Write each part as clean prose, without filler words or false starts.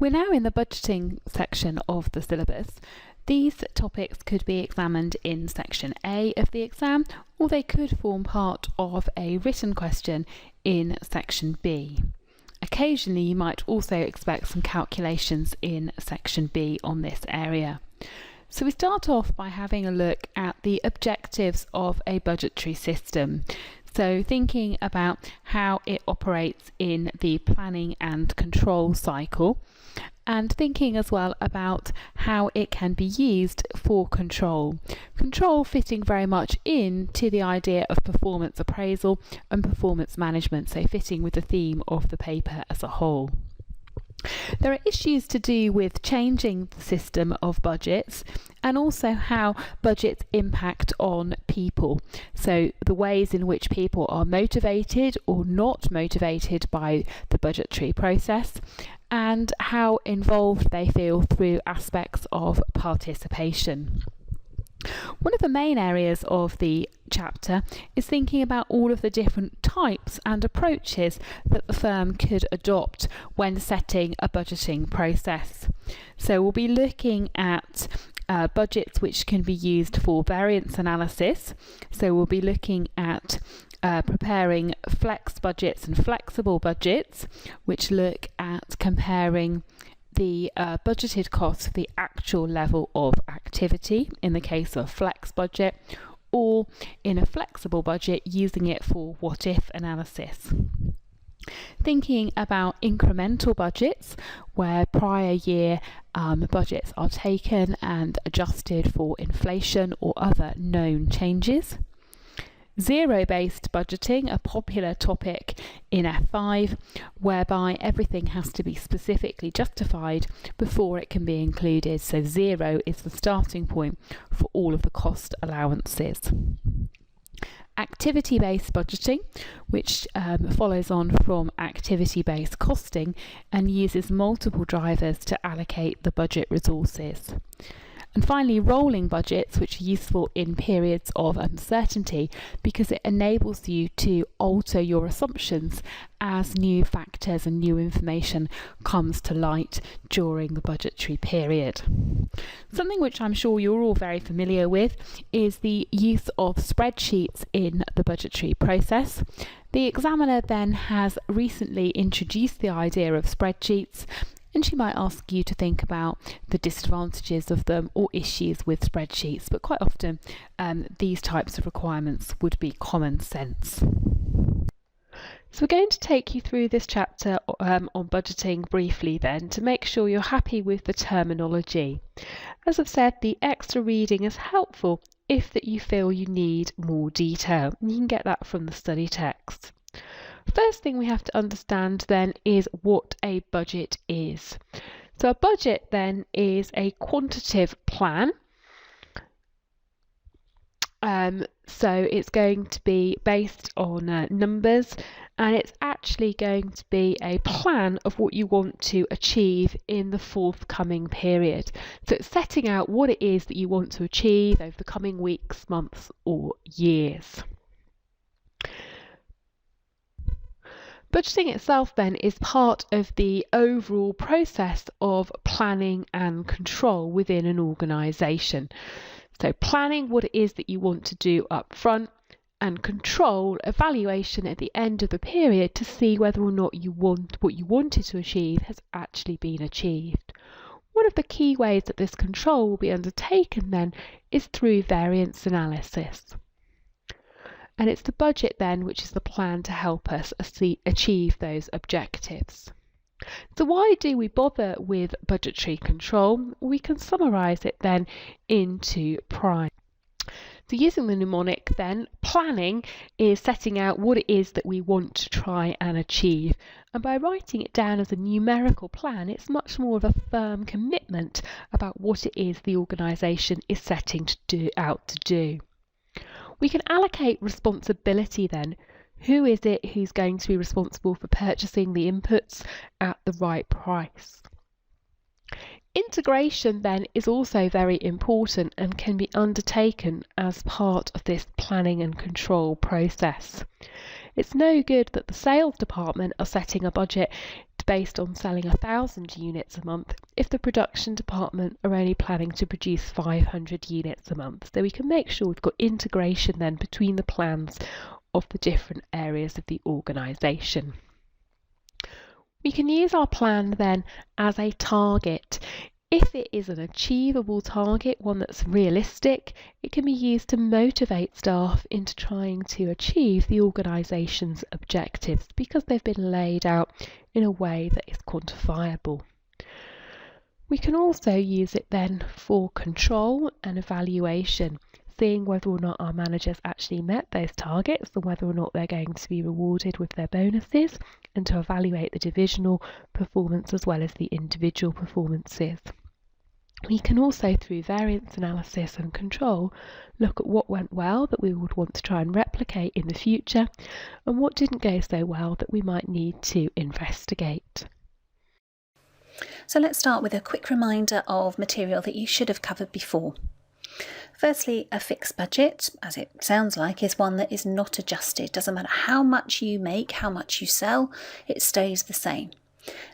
We're now in the budgeting section of the syllabus. These topics could be examined in section A of the exam, or they could form part of a written question in section B. Occasionally you might also expect some calculations in section B on this area. So we start off by having a look at the objectives of a budgetary system. So thinking about how it operates in the planning and control cycle, and thinking as well about how it can be used for control. Control fitting very much into the idea of performance appraisal and performance management, so fitting with the theme of the paper as a whole. There are issues to do with changing the system of budgets and also how budgets impact on people. So the ways in which people are motivated or not motivated by the budgetary process, and how involved they feel through aspects of participation. One of the main areas of the chapter is thinking about all of the different types and approaches that the firm could adopt when setting a budgeting process. So we'll be looking at budgets which can be used for variance analysis. So we'll be looking at preparing flex budgets and flexible budgets, which look at comparing the budgeted cost of the actual level of activity in the case of flex budget, or in a flexible budget using it for what-if analysis. Thinking about incremental budgets, where prior year budgets are taken and adjusted for inflation or other known changes. Zero-based budgeting, a popular topic in F5, whereby everything has to be specifically justified before it can be included. So zero is the starting point for all of the cost allowances. Activity-based budgeting, which follows on from activity-based costing and uses multiple drivers to allocate the budget resources. And finally, rolling budgets, which are useful in periods of uncertainty because it enables you to alter your assumptions as new factors and new information comes to light during the budgetary period. Something which I'm sure you're all very familiar with is the use of spreadsheets in the budgetary process. The examiner then has recently introduced the idea of spreadsheets, and she might ask you to think about the disadvantages of them or issues with spreadsheets, but quite often these types of requirements would be common sense. So we're going to take you through this chapter on budgeting briefly then to make sure you're happy with the terminology. As I've said, the extra reading is helpful if that you feel you need more detail. You can get that from the study text. First thing we have to understand then is what a budget is. So a budget then is a quantitative plan. So it's going to be based on numbers, and it's actually going to be a plan of what you want to achieve in the forthcoming period. So it's setting out what it is that you want to achieve over the coming weeks, months or years. Budgeting itself then is part of the overall process of planning and control within an organisation. So planning what it is that you want to do up front, and control evaluation at the end of the period to see whether or not what you wanted to achieve has actually been achieved. One of the key ways that this control will be undertaken then is through variance analysis. And it's the budget then which is the plan to help us achieve those objectives. So why do we bother with budgetary control? We can summarise it then into prime. So using the mnemonic then, planning is setting out what it is that we want to try and achieve. And by writing it down as a numerical plan, it's much more of a firm commitment about what it is the organisation is setting out to do. We can allocate responsibility then. Who is it who's going to be responsible for purchasing the inputs at the right price? Integration then is also very important and can be undertaken as part of this planning and control process. It's no good that the sales department are setting a budget based on selling 1,000 units a month if the production department are only planning to produce 500 units a month. So we can make sure we've got integration then between the plans of the different areas of the organisation. We can use our plan then as a target. If it is an achievable target, one that's realistic, it can be used to motivate staff into trying to achieve the organisation's objectives because they've been laid out in a way that is quantifiable. We can also use it then for control and evaluation, seeing whether or not our managers actually met those targets and whether or not they're going to be rewarded with their bonuses, and to evaluate the divisional performance as well as the individual performances. We can also, through variance analysis and control, look at what went well that we would want to try and replicate in the future, and what didn't go so well that we might need to investigate. So let's start with a quick reminder of material that you should have covered before. Firstly, a fixed budget, as it sounds like, is one that is not adjusted. Doesn't matter how much you make, how much you sell, it stays the same.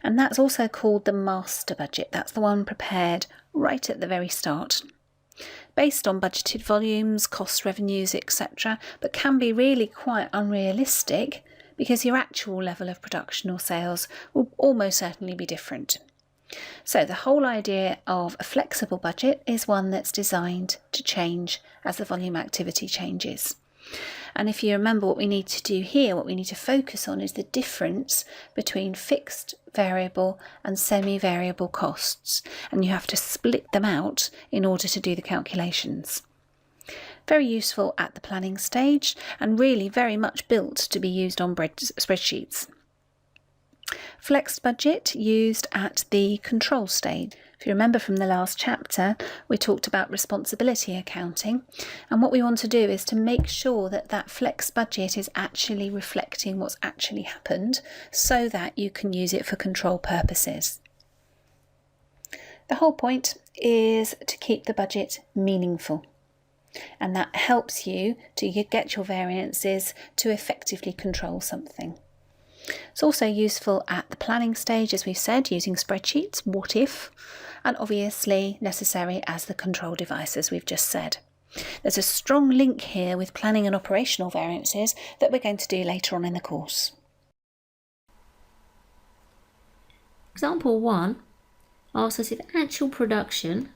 And that's also called the master budget. That's the one prepared right at the very start, based on budgeted volumes, costs, revenues, etc., but can be really quite unrealistic because your actual level of production or sales will almost certainly be different. So the whole idea of a flexible budget is one that's designed to change as the volume activity changes. And if you remember what we need to do here, what we need to focus on is the difference between fixed, variable and semi-variable costs. And you have to split them out in order to do the calculations. Very useful at the planning stage and really very much built to be used on spreadsheets. Flexed budget used at the control stage. If you remember from the last chapter, we talked about responsibility accounting, and what we want to do is to make sure that that flexed budget is actually reflecting what's actually happened so that you can use it for control purposes. The whole point is to keep the budget meaningful, and that helps you to get your variances to effectively control something. It's also useful at the planning stage, as we've said, using spreadsheets, what if, and obviously necessary as the control device, as we've just said. There's a strong link here with planning and operational variances that we're going to do later on in the course. Example 1 asks us if actual production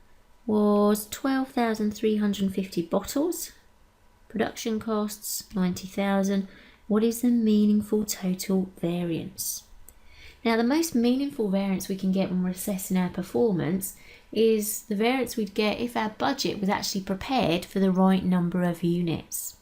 was 12,350 bottles, production costs 90,000. What is the meaningful total variance? Now, the most meaningful variance we can get when we're assessing our performance is the variance we'd get if our budget was actually prepared for the right number of units.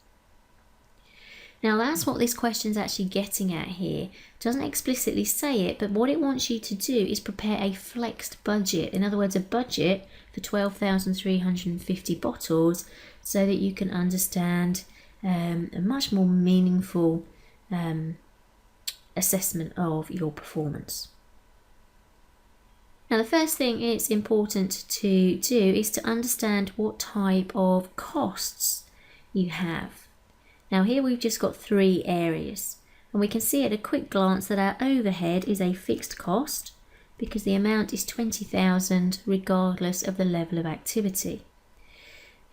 Now, that's what this question's actually getting at here. It doesn't explicitly say it, but what it wants you to do is prepare a flexed budget. In other words, a budget for 12,350 bottles so that you can understand a much more meaningful assessment of your performance. Now, the first thing it's important to do is to understand what type of costs you have. Now, here we've just got 3 areas, and we can see at a quick glance that our overhead is a fixed cost because the amount is 20,000 regardless of the level of activity.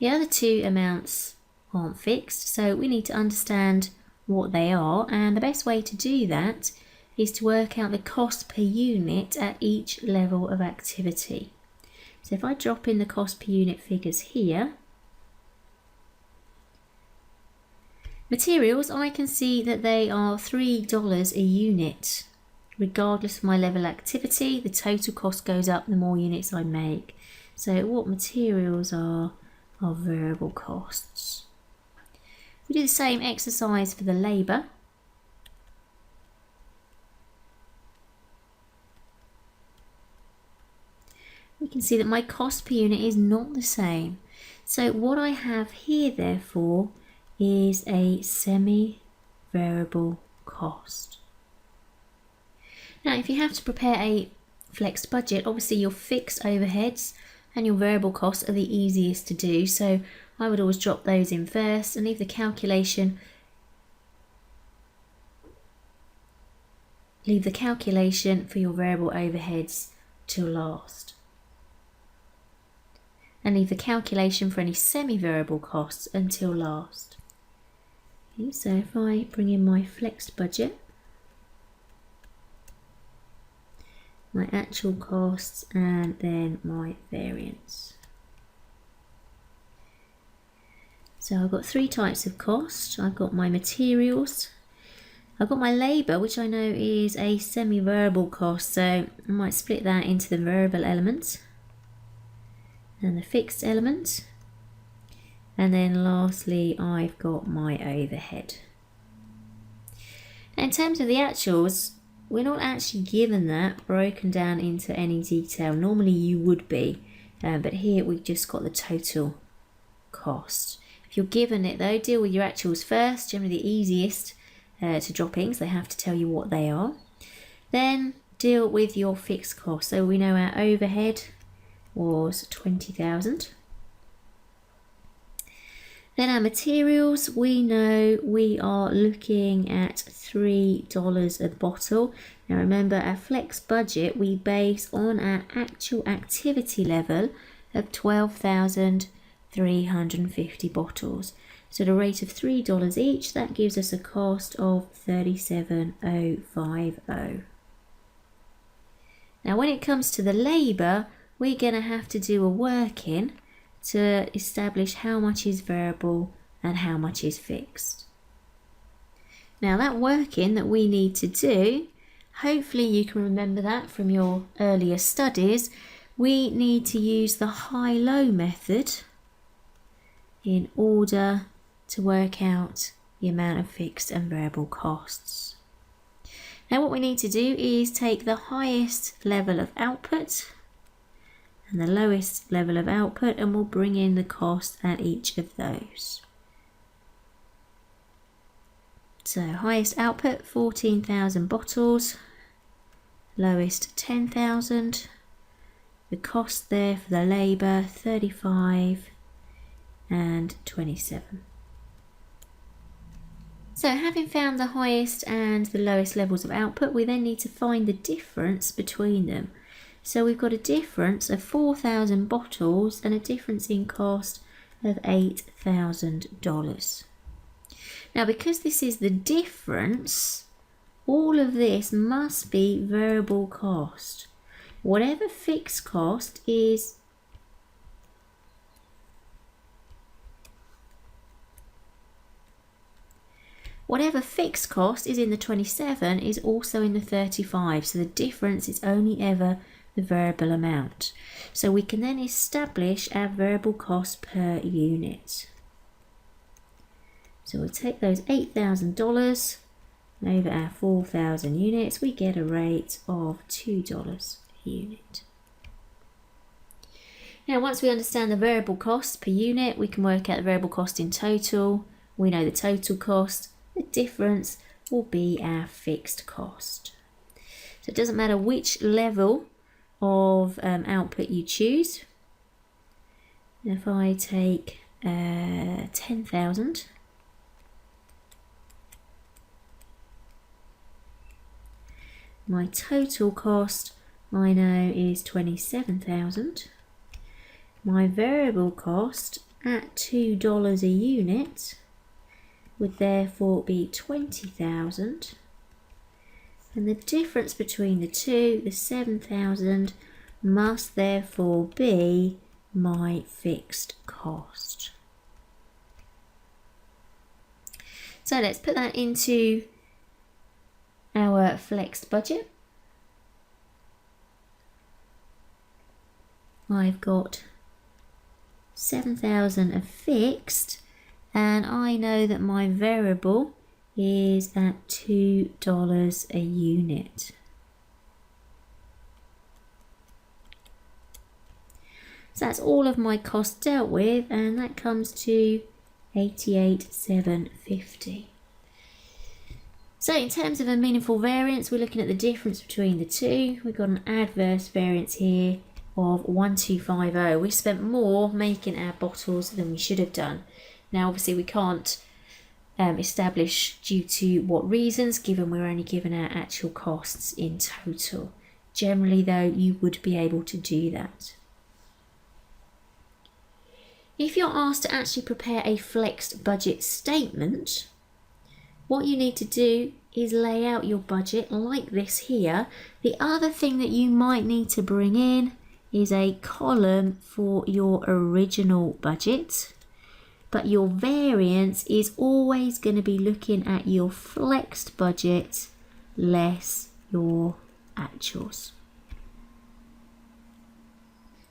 The other 2 amounts aren't fixed, so we need to understand what they are, and the best way to do that is to work out the cost per unit at each level of activity. So if I drop in the cost per unit figures here, materials, I can see that they are $3 a unit. Regardless of my level of activity, the total cost goes up the more units I make. So what materials are variable costs. We do the same exercise for the labour. We can see that my cost per unit is not the same. So what I have here, therefore, is a semi-variable cost. Now, if you have to prepare a flexed budget, obviously your fixed overheads and your variable costs are the easiest to do. So I would always drop those in first and leave the calculation leave the calculation for your variable overheads till last. And leave the calculation for any semi-variable costs until last. Okay, so if I bring in my flexed budget, my actual costs, and then my variance. So I've got three types of cost. I've got my materials, I've got my labour, which I know is a semi-variable cost, so I might split that into the variable element and the fixed element, and then lastly I've got my overhead. Now in terms of the actuals, we're not actually given that broken down into any detail. Normally you would be, but here we've just got the total cost. If you're given it though, deal with your actuals first, generally the easiest to drop in, because they have to tell you what they are. Then deal with your fixed cost. So we know our overhead was 20,000. Then our materials, we know we are looking at $3 a bottle. Now remember, our flex budget we base on our actual activity level of 12,350 bottles. So at a rate of $3 each, that gives us a cost of $37,050. Now when it comes to the labour, we're going to have to do a work-in to establish how much is variable and how much is fixed. Now that work-in that we need to do, hopefully you can remember that from your earlier studies, we need to use the high-low method in order to work out the amount of fixed and variable costs. Now what we need to do is take the highest level of output and the lowest level of output, and we'll bring in the cost at each of those. So highest output 14,000 bottles, lowest 10,000, the cost there for the labour 35 and 27. So having found the highest and the lowest levels of output, we then need to find the difference between them. So we've got a difference of 4,000 bottles and a difference in cost of $8,000. Now because this is the difference, all of this must be variable cost. Whatever fixed cost is in the 27 is also in the 35. So the difference is only ever the variable amount. So we can then establish our variable cost per unit. So we'll take those $8,000 over our 4,000 units, we get a rate of $2 a unit. Now once we understand the variable cost per unit, we can work out the variable cost in total. We know the total cost, the difference will be our fixed cost. So it doesn't matter which level of output you choose. If I take 10,000, my total cost I know is 27,000. My variable cost at $2 a unit would therefore be 20,000. And the difference between the two, the 7,000, must therefore be my fixed cost. So let's put that into our flexed budget. I've got 7,000 of fixed, and I know that my variable is at $2 a unit. So that's all of my costs dealt with, and that comes to 88,750. So in terms of a meaningful variance, we're looking at the difference between the two. We've got an adverse variance here of 1,250. We spent more making our bottles than we should have done. Now obviously we can't establish due to what reasons, given we're only given our actual costs in total. Generally though, you would be able to do that. If you're asked to actually prepare a flexed budget statement, what you need to do is lay out your budget like this here. The other thing that you might need to bring in is a column for your original budget, but your variance is always going to be looking at your flexed budget less your actuals.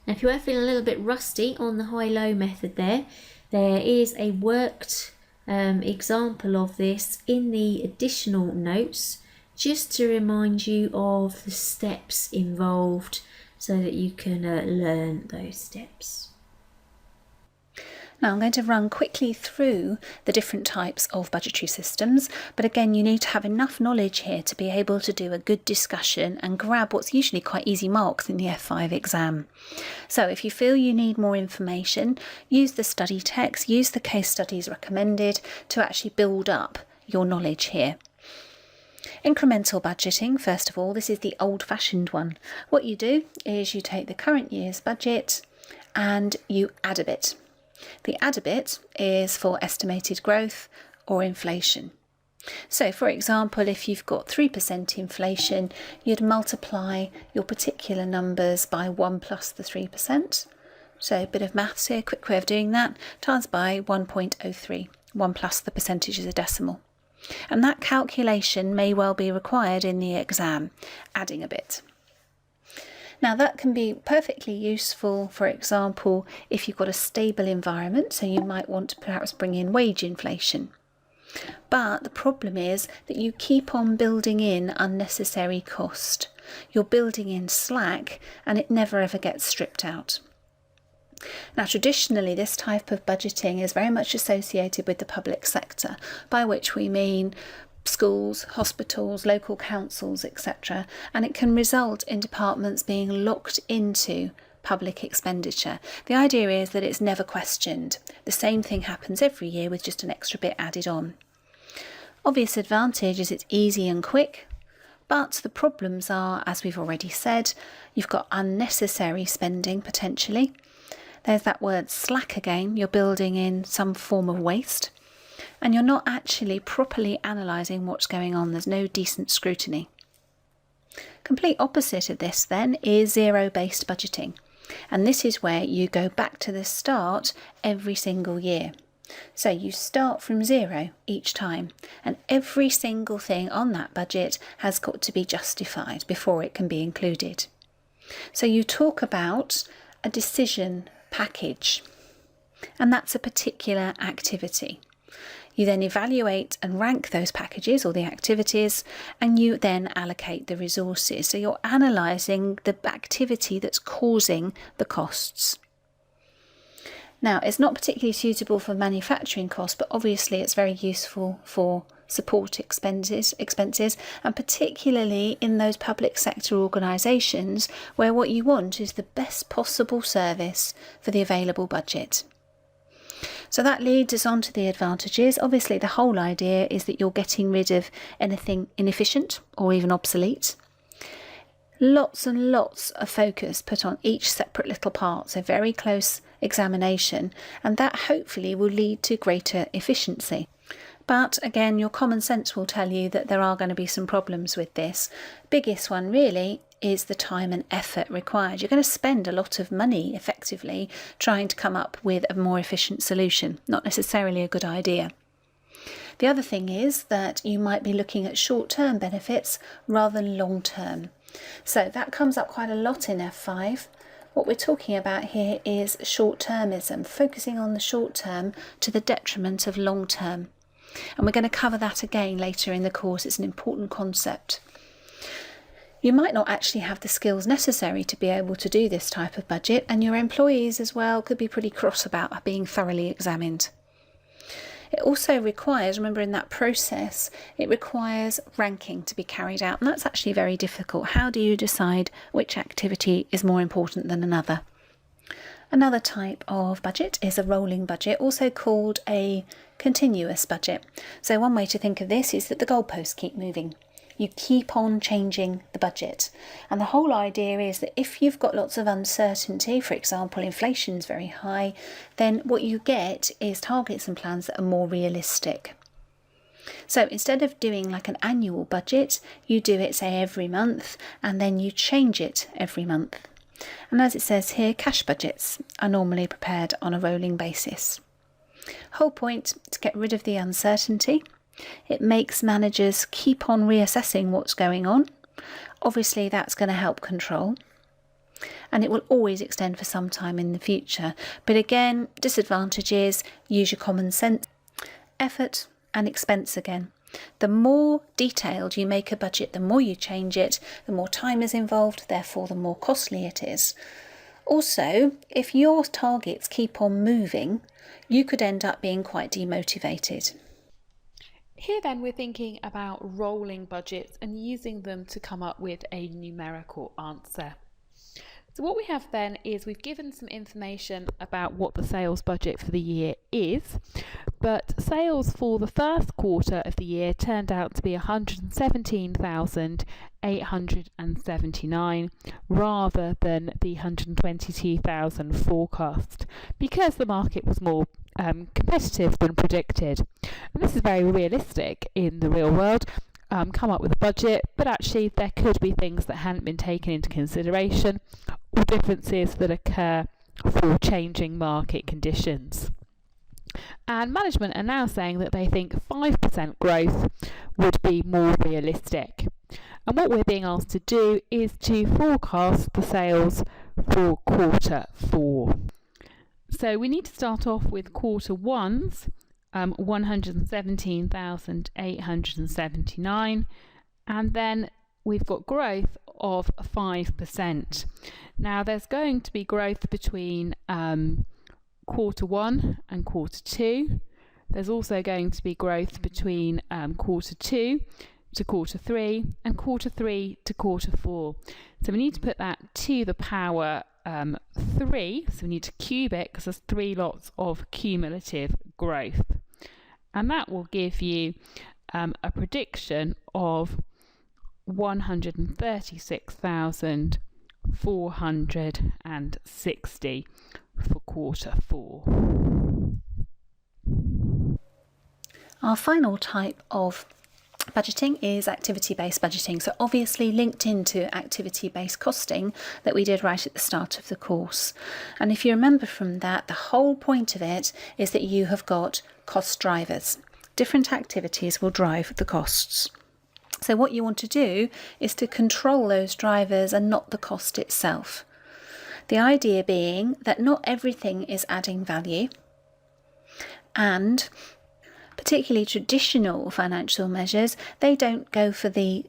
Now, if you are feeling a little bit rusty on the high-low method there is a worked example of this in the additional notes, just to remind you of the steps involved so that you can learn those steps. Now I'm going to run quickly through the different types of budgetary systems, but again you need to have enough knowledge here to be able to do a good discussion and grab what's usually quite easy marks in the F5 exam. So if you feel you need more information, use the study text, use the case studies recommended to actually build up your knowledge here. Incremental budgeting, first of all, this is the old-fashioned one. What you do is you take the current year's budget and you add a bit. The add a bit is for estimated growth or inflation. So for example, if you've got 3% inflation, you'd multiply your particular numbers by 1 plus the 3%. So a bit of maths here, quick way of doing that, times by 1.03, 1 plus the percentage is a decimal. And that calculation may well be required in the exam, adding a bit. Now that can be perfectly useful, for example, if you've got a stable environment, so you might want to perhaps bring in wage inflation. But the problem is that you keep on building in unnecessary cost. You're building in slack and it never ever gets stripped out. Now traditionally this type of budgeting is very much associated with the public sector, by which we mean schools, hospitals, local councils, etc. And it can result in departments being locked into public expenditure. The idea is that it's never questioned. The same thing happens every year with just an extra bit added on. Obvious advantage is it's easy and quick, but the problems are, as we've already said, you've got unnecessary spending potentially. There's that word slack again, you're building in some form of waste. And you're not actually properly analysing what's going on. There's no decent scrutiny. Complete opposite of this then is zero-based budgeting. And this is where you go back to the start every single year. So you start from zero each time, and every single thing on that budget has got to be justified before it can be included. So you talk about a decision package, and that's a particular activity. You then evaluate and rank those packages or the activities, and you then allocate the resources. So you're analysing the activity that's causing the costs. Now, it's not particularly suitable for manufacturing costs, but obviously it's very useful for support expenses, and particularly in those public sector organisations where what you want is the best possible service for the available budget. So that leads us on to the advantages. Obviously, the whole idea is that you're getting rid of anything inefficient or even obsolete. Lots and lots of focus put on each separate little part, so very close examination, and that hopefully will lead to greater efficiency. But again, your common sense will tell you that there are going to be some problems with this. Biggest one really is the time and effort required. You're going to spend a lot of money effectively trying to come up with a more efficient solution. Not necessarily a good idea. The other thing is that you might be looking at short-term benefits rather than long-term. So that comes up quite a lot in F5. What we're talking about here is short-termism, focusing on the short term to the detriment of long-term. And we're going to cover that again later in the course. It's an important concept. You might not actually have the skills necessary to be able to do this type of budget, and your employees as well could be pretty cross about being thoroughly examined. It also requires, remember in that process, it requires ranking to be carried out, and that's actually very difficult. How do you decide which activity is more important than another? Another type of budget is a rolling budget, also called a continuous budget. So one way to think of this is that the goalposts keep moving. You keep on changing the budget. And the whole idea is that if you've got lots of uncertainty, for example, inflation's very high, then what you get is targets and plans that are more realistic. So instead of doing like an annual budget, you do it, say, every month, and then you change it every month. And as it says here, cash budgets are normally prepared on a rolling basis. Whole point, to get rid of the uncertainty. It makes managers keep on reassessing what's going on. Obviously, that's going to help control. And it will always extend for some time in the future. But again, disadvantages, use your common sense, effort and expense again. The more detailed you make a budget, the more you change it, the more time is involved, therefore the more costly it is. Also, if your targets keep on moving, you could end up being quite demotivated. Here then we're thinking about rolling budgets and using them to come up with a numerical answer. So what we have then is we've given some information about what the sales budget for the year is, but sales for the first quarter of the year turned out to be 117,879 rather than the 122,000 forecast, because the market was more competitive than predicted. And this is very realistic in the real world. Come up with a budget, but actually there could be things that hadn't been taken into consideration, or differences that occur for changing market conditions. And management are now saying that they think 5% growth would be more realistic. And what we're being asked to do is to forecast the sales for quarter 4. So we need to start off with quarter 1's 117,879, and then we've got growth of 5%. Now there's going to be growth between quarter 1 and quarter 2. There's also going to be growth between quarter 2 to quarter 3 and quarter 3 to quarter 4. So we need to put that to the power 3, so we need to cube it because there's 3 lots of cumulative growth. And that will give you a prediction of 136,460 for quarter 4. Our final type of budgeting is activity-based budgeting, so obviously linked into activity-based costing that we did right at the start of the course. And if you remember from that, the whole point of it is that you have got cost drivers. Different activities will drive the costs. So what you want to do is to control those drivers and not the cost itself. The idea being that not everything is adding value, and particularly traditional financial measures, they don't go for the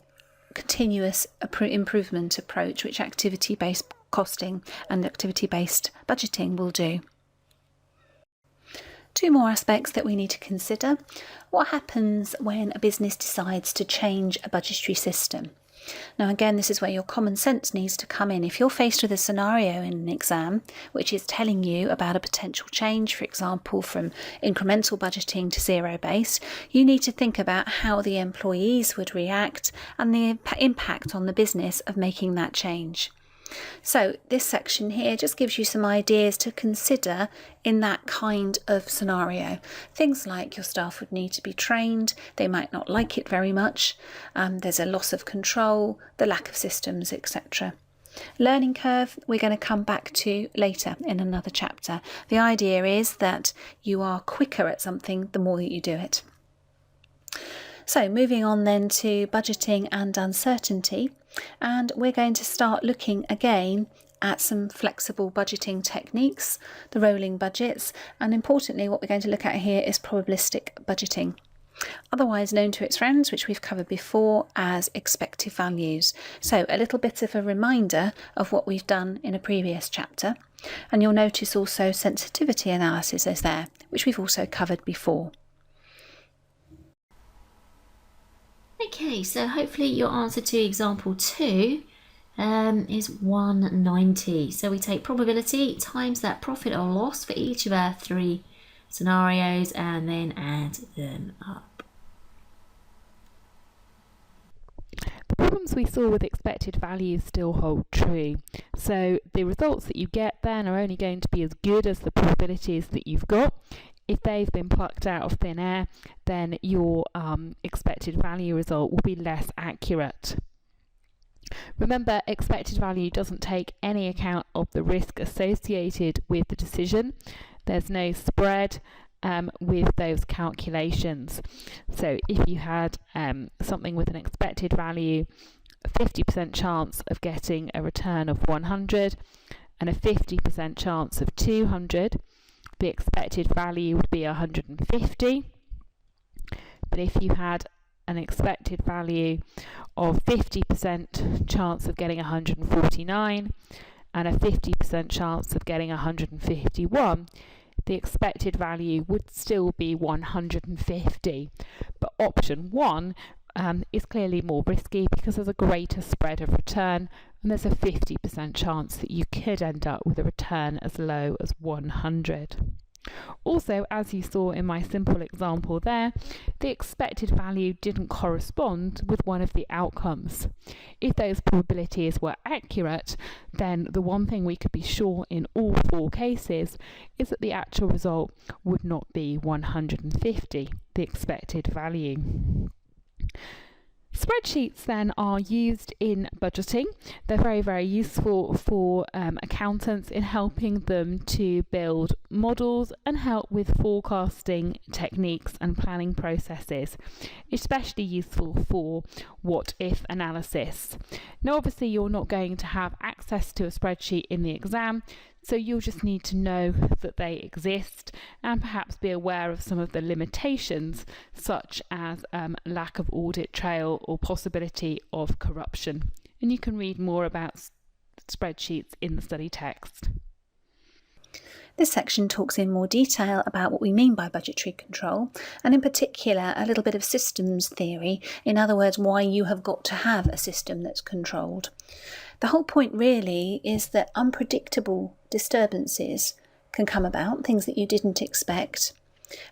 continuous improvement approach which activity-based costing and activity-based budgeting will do. 2 more aspects that we need to consider. What happens when a business decides to change a budgetary system? Now again, this is where your common sense needs to come in. If you're faced with a scenario in an exam which is telling you about a potential change, for example from incremental budgeting to zero-based, you need to think about how the employees would react and the impact on the business of making that change. So this section here just gives you some ideas to consider in that kind of scenario. Things like your staff would need to be trained, they might not like it very much, there's a loss of control, the lack of systems, etc. Learning curve we're going to come back to later in another chapter. The idea is that you are quicker at something the more that you do it. So moving on then to budgeting and uncertainty, and we're going to start looking again at some flexible budgeting techniques, the rolling budgets, and importantly what we're going to look at here is probabilistic budgeting, otherwise known to its friends, which we've covered before, as expected values. So a little bit of a reminder of what we've done in a previous chapter, and you'll notice also sensitivity analysis is there, which we've also covered before. Okay, so hopefully your answer to example 2 is 190. So we take probability times that profit or loss for each of our 3 scenarios and then add them up. The problems we saw with expected values still hold true. So the results that you get then are only going to be as good as the probabilities that you've got. If they've been plucked out of thin air, then your expected value result will be less accurate. Remember, expected value doesn't take any account of the risk associated with the decision. There's no spread with those calculations. So if you had something with an expected value, a 50% chance of getting a return of 100 and a 50% chance of 200, the expected value would be 150. But if you had an expected value of 50% chance of getting 149 and a 50% chance of getting 151, the expected value would still be 150. But option 1 is clearly more risky because there's a greater spread of return, and there's a 50% chance that you could end up with a return as low as 100. Also, as you saw in my simple example there, the expected value didn't correspond with one of the outcomes. If those probabilities were accurate, then the one thing we could be sure in all 4 cases is that the actual result would not be 150, the expected value. Spreadsheets then are used in budgeting. They're very, very useful for accountants in helping them to build models and help with forecasting techniques and planning processes, especially useful for what-if analysis. Now, obviously, you're not going to have access to a spreadsheet in the exam, so you'll just need to know that they exist and perhaps be aware of some of the limitations, such as lack of audit trail or possibility of corruption. And you can read more about spreadsheets in the study text. This section talks in more detail about what we mean by budgetary control, and in particular a little bit of systems theory, in other words why you have got to have a system that's controlled. The whole point really is that unpredictable disturbances can come about, things that you didn't expect,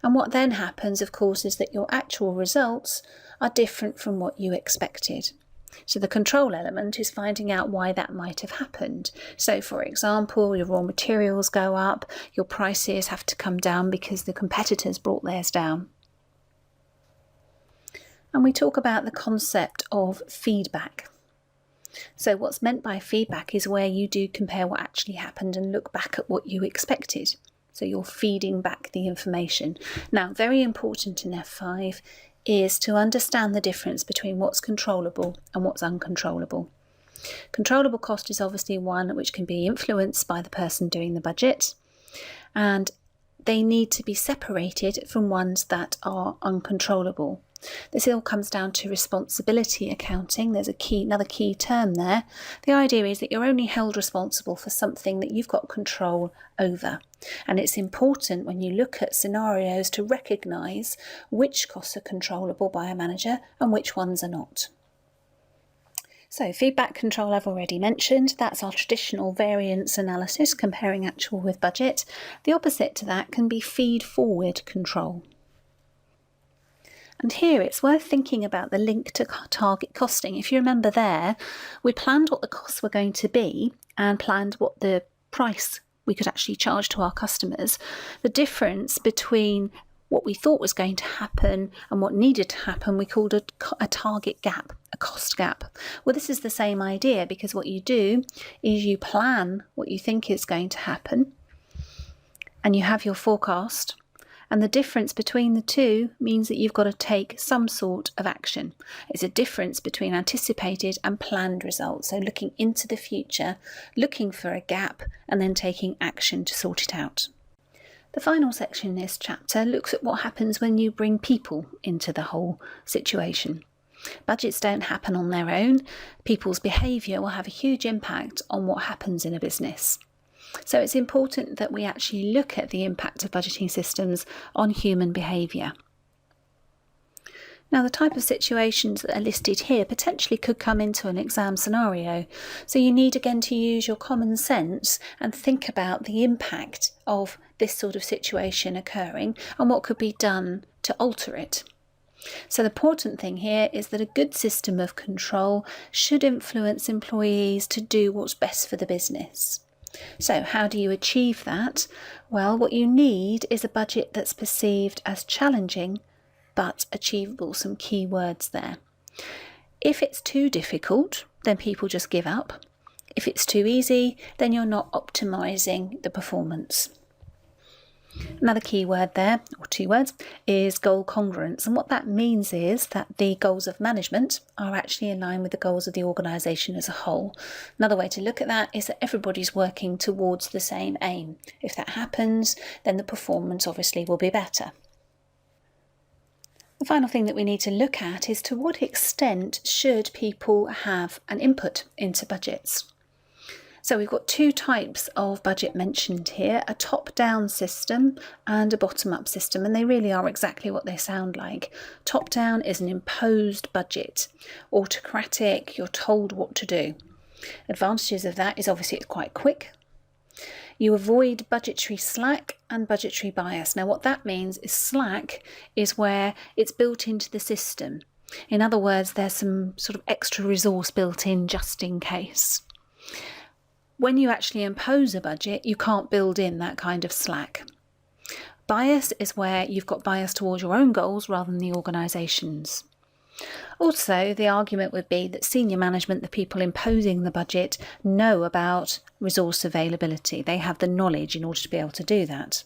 and what then happens of course is that your actual results are different from what you expected. So the control element is finding out why that might have happened. So for example, your raw materials go up, your prices have to come down because the competitors brought theirs down. And we talk about the concept of feedback. So what's meant by feedback is where you do compare what actually happened and look back at what you expected. So you're feeding back the information. Now, very important in F5 is to understand the difference between what's controllable and what's uncontrollable. Controllable cost is obviously one which can be influenced by the person doing the budget, and they need to be separated from ones that are uncontrollable. This all comes down to responsibility accounting. There's another key term there. The idea is that you're only held responsible for something that you've got control over. And it's important when you look at scenarios to recognise which costs are controllable by a manager and which ones are not. So feedback control I've already mentioned. That's our traditional variance analysis, comparing actual with budget. The opposite to that can be feed forward control. And here it's worth thinking about the link to target costing. If you remember there, we planned what the costs were going to be and planned what the price we could actually charge to our customers. The difference between what we thought was going to happen and what needed to happen, we called a target gap, a cost gap. Well, this is the same idea, because what you do is you plan what you think is going to happen and you have your forecast. And the difference between the two means that you've got to take some sort of action. It's a difference between anticipated and planned results. So looking into the future, looking for a gap, and then taking action to sort it out. The final section in this chapter looks at what happens when you bring people into the whole situation. Budgets don't happen on their own. People's behaviour will have a huge impact on what happens in a business. So it's important that we actually look at the impact of budgeting systems on human behaviour. Now, the type of situations that are listed here potentially could come into an exam scenario. So you need again to use your common sense and think about the impact of this sort of situation occurring and what could be done to alter it. So the important thing here is that a good system of control should influence employees to do what's best for the business. So how do you achieve that? Well, what you need is a budget that's perceived as challenging but achievable. Some key words there. If it's too difficult, then people just give up. If it's too easy, then you're not optimising the performance. Another key word there, or two words, is goal congruence. And what that means is that the goals of management are actually in line with the goals of the organisation as a whole. Another way to look at that is that everybody's working towards the same aim. If that happens, then the performance obviously will be better. The final thing that we need to look at is to what extent should people have an input into budgets. So we've got two types of budget mentioned here, a top-down system and a bottom-up system, and they really are exactly what they sound like. Top-down is an imposed budget, autocratic, you're told what to do. Advantages of that is obviously it's quite quick. You avoid budgetary slack and budgetary bias. Now what that means is slack is where it's built into the system. In other words, there's some sort of extra resource built in just in case. When you actually impose a budget, you can't build in that kind of slack. Bias is where you've got bias towards your own goals rather than the organisation's. Also, the argument would be that senior management, the people imposing the budget, know about resource availability. They have the knowledge in order to be able to do that.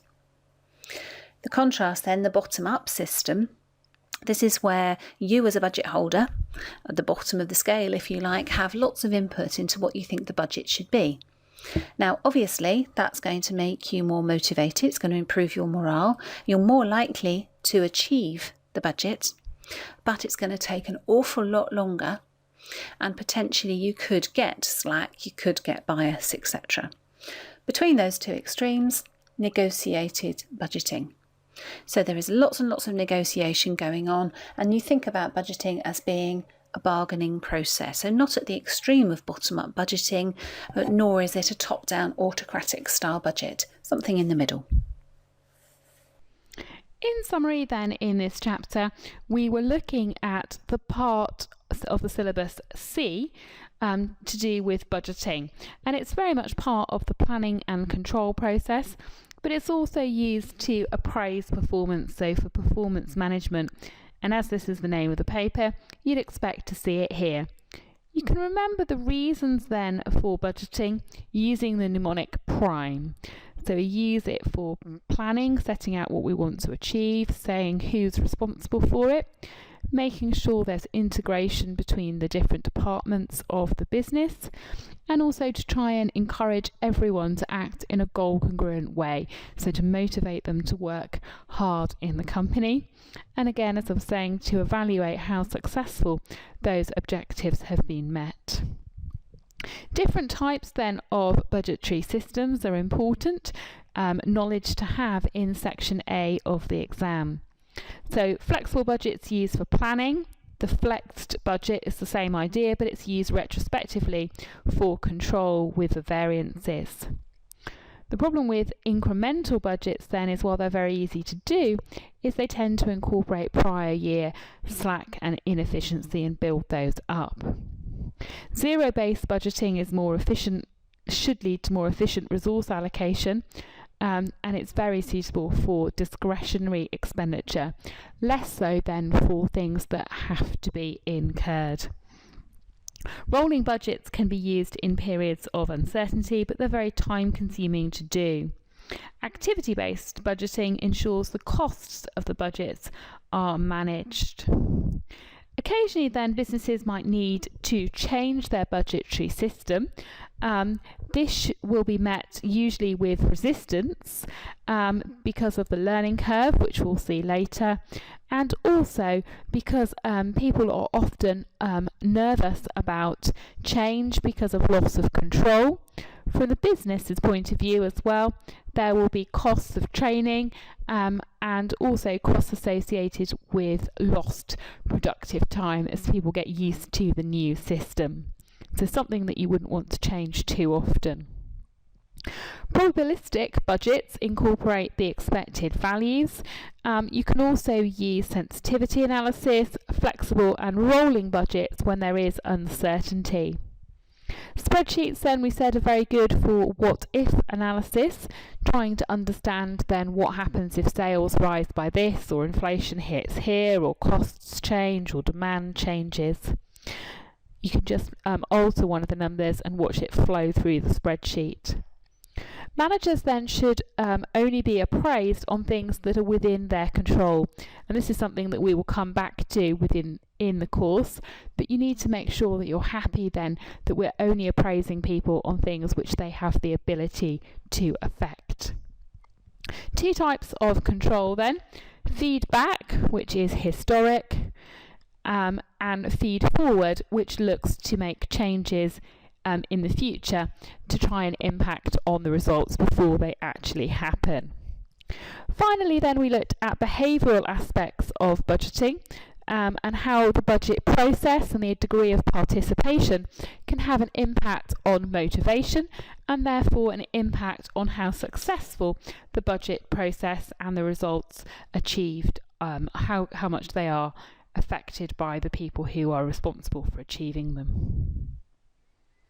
The contrast then, the bottom-up system. This is where you as a budget holder, at the bottom of the scale if you like, have lots of input into what you think the budget should be. Now obviously that's going to make you more motivated, it's going to improve your morale, you're more likely to achieve the budget, but it's going to take an awful lot longer and potentially you could get slack, you could get bias, etc. Between those two extremes, negotiated budgeting. So there is lots and lots of negotiation going on, and you think about budgeting as being a bargaining process. So not at the extreme of bottom-up budgeting, but nor is it a top-down autocratic style budget, something in the middle. In summary then, in this chapter, we were looking at the part of the syllabus C to do with budgeting, and it's very much part of the planning and control process, but it's also used to appraise performance, so for performance management, and as this is the name of the paper, you'd expect to see it here. You can remember the reasons then for budgeting using the mnemonic PRIME. So we use it for planning, setting out what we want to achieve, saying who's responsible for it, making sure there's integration between the different departments of the business, and also to try and encourage everyone to act in a goal congruent way, so to motivate them to work hard in the company. And again, as I was saying, to evaluate how successful those objectives have been met. Different types then of budgetary systems are important knowledge to have in section A of the exam. So flexible budgets used for planning. The flexed budget is the same idea, but it's used retrospectively for control with the variances. The problem with incremental budgets then is, while they're very easy to do, is they tend to incorporate prior year slack and inefficiency and build those up. Zero-based budgeting is more efficient, should lead to more efficient resource allocation, and it's very suitable for discretionary expenditure, less so than for things that have to be incurred. Rolling budgets can be used in periods of uncertainty, but they're very time-consuming to do. Activity-based budgeting ensures the costs of the budgets are managed. Occasionally then businesses might need to change their budgetary system. This will be met usually with resistance because of the learning curve, which we'll see later, and also because people are often nervous about change because of loss of control. From the business's point of view as well, there will be costs of training and also costs associated with lost productive time as people get used to the new system. So something that you wouldn't want to change too often. Probabilistic budgets incorporate the expected values. You can also use sensitivity analysis, flexible and rolling budgets when there is uncertainty. Spreadsheets then, we said, are very good for what-if analysis, trying to understand then what happens if sales rise by this, or inflation hits here, or costs change, or demand changes. You can just alter one of the numbers and watch it flow through the spreadsheet. Managers then should only be appraised on things that are within their control, and this is something that we will come back to in the course, but you need to make sure that you're happy then that we're only appraising people on things which they have the ability to affect. Two types of control then: feedback, which is historic, and feed forward, which looks to make changes in the future to try and impact on the results before they actually happen. Finally then, we looked at behavioural aspects of budgeting and how the budget process and the degree of participation can have an impact on motivation and therefore an impact on how successful the budget process and the results achieved, how much they are affected by the people who are responsible for achieving them.